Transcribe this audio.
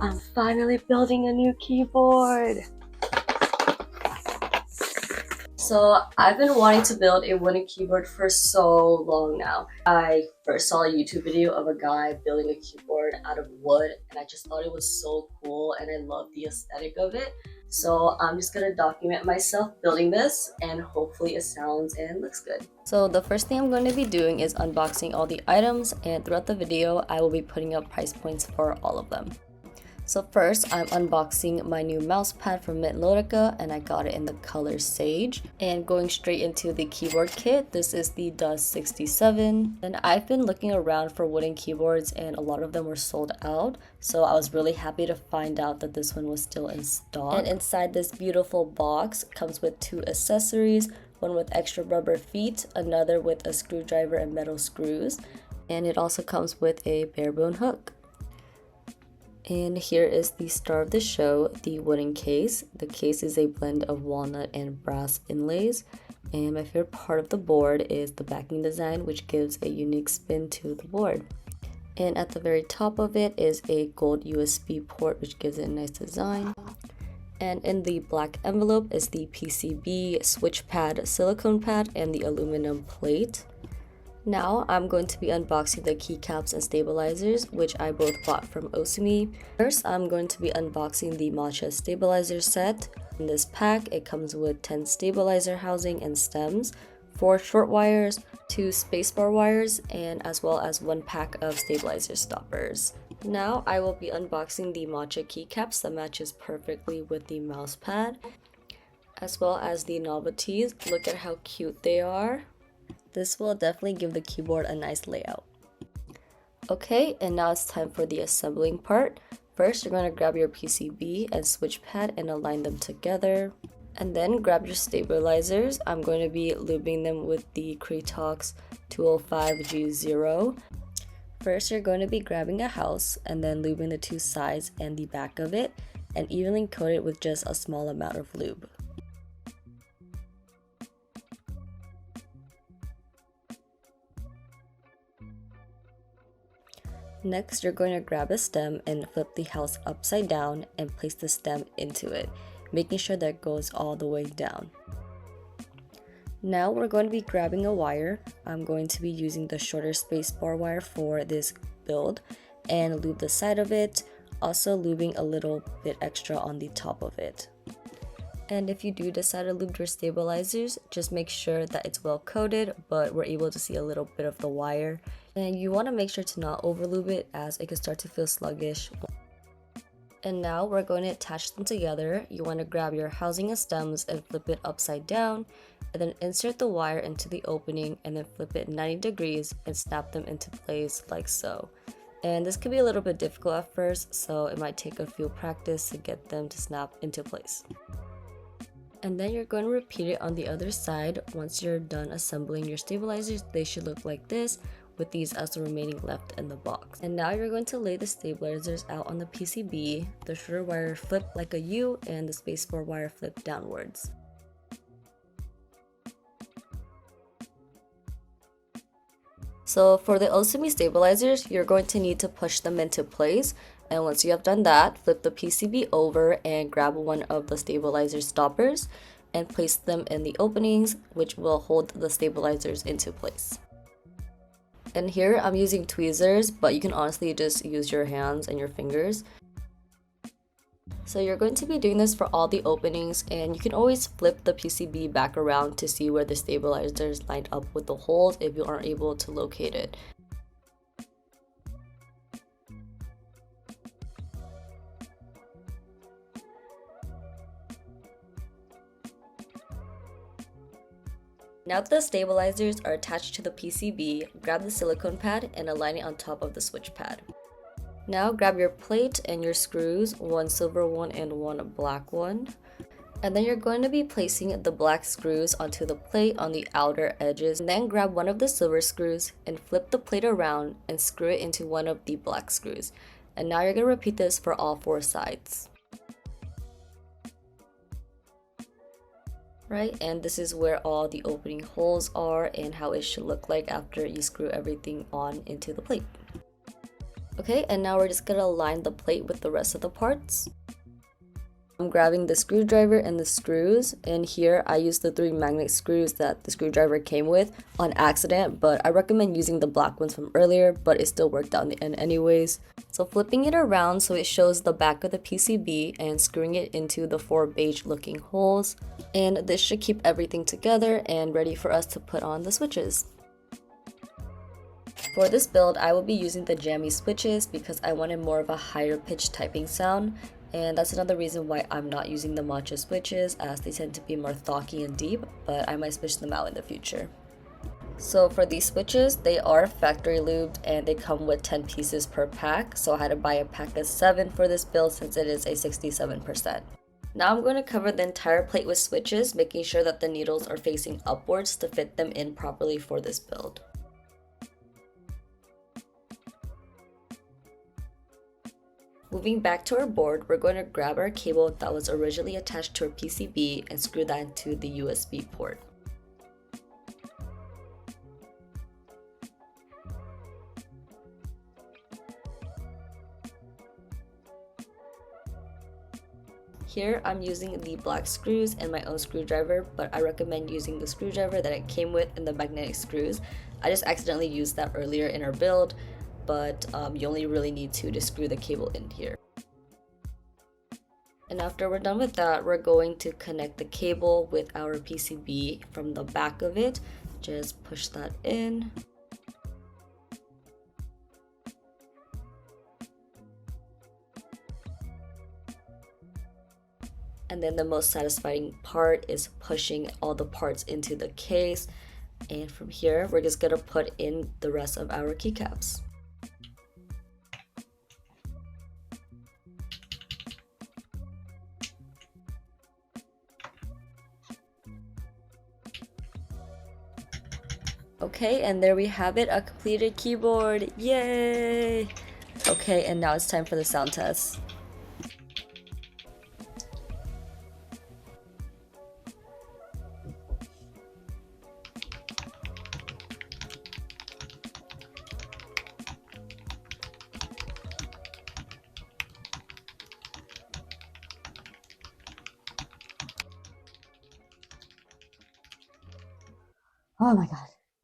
I'm finally building a new keyboard. So I've been wanting to build a wooden keyboard for so long now. I first saw a YouTube video of a guy building a keyboard out of wood and I just thought it was so cool and I love the aesthetic of it. So I'm just gonna document myself building this and hopefully it sounds and looks good. So the first thing I'm going to be doing is unboxing all the items, and throughout the video I will be putting up price points for all of them. So first, I'm unboxing my new mouse pad from Mintlodica, and I got it in the color Sage. And going straight into the keyboard kit, this is the Dusk 67. And I've been looking around for wooden keyboards and a lot of them were sold out. So I was really happy to find out that this one was still in stock. And inside this beautiful box comes with 2 accessories, one with extra rubber feet, another with a screwdriver and metal screws. And it also comes with a bare bone hook. And here is the star of the show, the wooden case. The case is a blend of walnut and brass inlays. And my favorite part of the board is the backing design, which gives a unique spin to the board. And at the very top of it is a gold USB port, which gives it a nice design. And in the black envelope is the PCB, switch pad, silicone pad, and the aluminum plate. Now I'm going to be unboxing the keycaps and stabilizers, which I both bought from Osume. First, I'm going to be unboxing the Matcha stabilizer set. In this pack, it comes with 10 stabilizer housing and stems, 4 short wires, 2 spacebar wires, and as well as 1 pack of stabilizer stoppers. Now I will be unboxing the Matcha keycaps that matches perfectly with the mouse pad, as well as the novelties. Look at how cute they are. This will definitely give the keyboard a nice layout. Okay, and now it's time for the assembling part. First, you're going to grab your PCB and switch pad and align them together. And then grab your stabilizers. I'm going to be lubing them with the Krytox 205G0. First, you're going to be grabbing a house and then lubing the 2 sides and the back of it and evenly coat it with just a small amount of lube. Next, you're going to grab a stem and flip the house upside down and place the stem into it, making sure that it goes all the way down. Now we're going to be grabbing a wire. I'm going to be using the shorter spacebar wire for this build and lube the side of it, also lubing a little bit extra on the top of it. And if you do decide to lube your stabilizers, just make sure that it's well coated, but we're able to see a little bit of the wire. And you want to make sure to not over lube it, as it can start to feel sluggish. And now we're going to attach them together. You want to grab your housing and stems and flip it upside down, and then insert the wire into the opening and then flip it 90 degrees and snap them into place like so. And this can be a little bit difficult at first, so it might take a few practice to get them to snap into place. And then you're going to repeat it on the other side. Once you're done assembling your stabilizers, they should look like this, with these as the remaining left in the box. And now you're going to lay the stabilizers out on the PCB, the shorter wire flip like a U, and the spacebar wire flip downwards. So for the Osume stabilizers, you're going to need to push them into place. And once you have done that, flip the PCB over and grab one of the stabilizer stoppers and place them in the openings, which will hold the stabilizers into place. And here I'm using tweezers, but you can honestly just use your hands and your fingers. So you're going to be doing this for all the openings, and you can always flip the PCB back around to see where the stabilizers lined up with the holes if you aren't able to locate it. Now that the stabilizers are attached to the PCB, grab the silicone pad and align it on top of the switch pad. Now grab your plate and your screws, one silver one and one black one. And then you're going to be placing the black screws onto the plate on the outer edges. And then grab one of the silver screws and flip the plate around and screw it into one of the black screws. And now you're going to repeat this for all 4 sides. Right, and this is where all the opening holes are and how it should look like after you screw everything on into the plate. Okay, and now we're just gonna align the plate with the rest of the parts. I'm grabbing the screwdriver and the screws, and here I used the 3 magnet screws that the screwdriver came with on accident, but I recommend using the black ones from earlier, but it still worked out in the end anyways. So flipping it around so it shows the back of the PCB and screwing it into the 4 beige looking holes, and this should keep everything together and ready for us to put on the switches. For this build, I will be using the jammy switches because I wanted more of a higher pitch typing sound, and that's another reason why I'm not using the Matcha switches, as they tend to be more thocky and deep, but I might switch them out in the future. So for these switches, they are factory lubed and they come with 10 pieces per pack, so I had to buy a pack of 7 for this build since it is a 67%. Now I'm going to cover the entire plate with switches, making sure that the needles are facing upwards to fit them in properly for this build. Moving back to our board, we're going to grab our cable that was originally attached to our PCB and screw that into the USB port. Here I'm using the black screws and my own screwdriver, but I recommend using the screwdriver that it came with and the magnetic screws. I just accidentally used that earlier in our build, but you only really need to screw the cable in here. And after we're done with that, we're going to connect the cable with our PCB from the back of it. Just push that in. And then the most satisfying part is pushing all the parts into the case. And from here, we're just gonna put in the rest of our keycaps. Okay, and there we have it, a completed keyboard. Yay! Okay, and now it's time for the sound test. Oh my god.